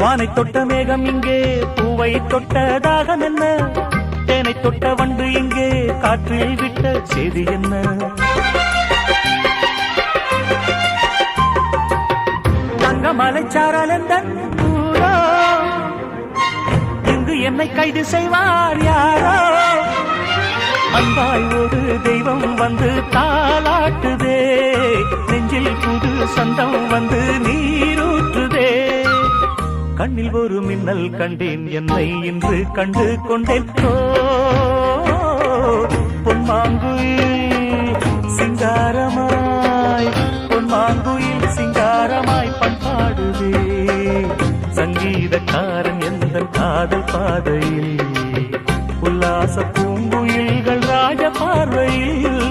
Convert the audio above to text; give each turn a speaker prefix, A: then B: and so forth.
A: வானை தொட்ட மேகம் இங்கே பூவை தொட்ட தாகம் என்ன, தேனை தொட்ட வண்டு இங்கே காற்றில் விட்ட செய்தி என்ன. தங்க மலைச்சாரல் ஊரோ, இங்கு என்னை கைது செய்வார் யாரோ. அன்பாய் ஒரு தெய்வம் வந்து தாலாட்டுதே, நெஞ்சில் புது சொந்தம் வந்து நீரூற்றுதே. கண்ணில் ஒரு மின்னல் கண்டேன், என்னை இன்று கண்டு கொண்டேன். பொன்மாங்குயில் சிங்காரமாய், பொன்மாங்குயில் சிங்காரமாய் பண்பாடுதே. சங்கீதக்காரன் எந்த காதல் பாதையில், உல்லாச பூங்குயில்கள் ராஜ பார்வையில்.